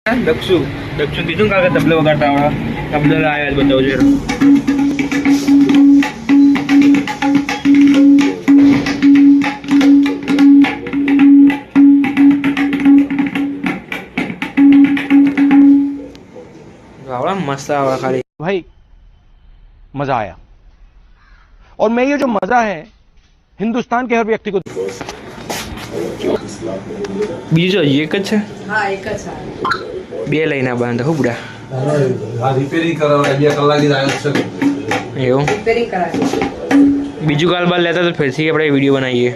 દક્ષુ કીધું કાકા તબલો વગાડતા આવડા તબલો લાવ્યા બતાવો છે आवड़ा मस्त आवड़ा खाली भाई मजा आया और मैं ये जो मजा है हिंदुस्तान के हर व्यक्ति को बीजो एक ज है हाँ एक ज है બે લઈને બાંધ હો બુડા આ રિપેરિંગ કરાવવા 2 કલાક જ આવ્યો છે એવું रिपेयरिंग करा બીજું કાલ બાદ લેતા તો ફરીથી આપણે વિડીયો બનાવીએ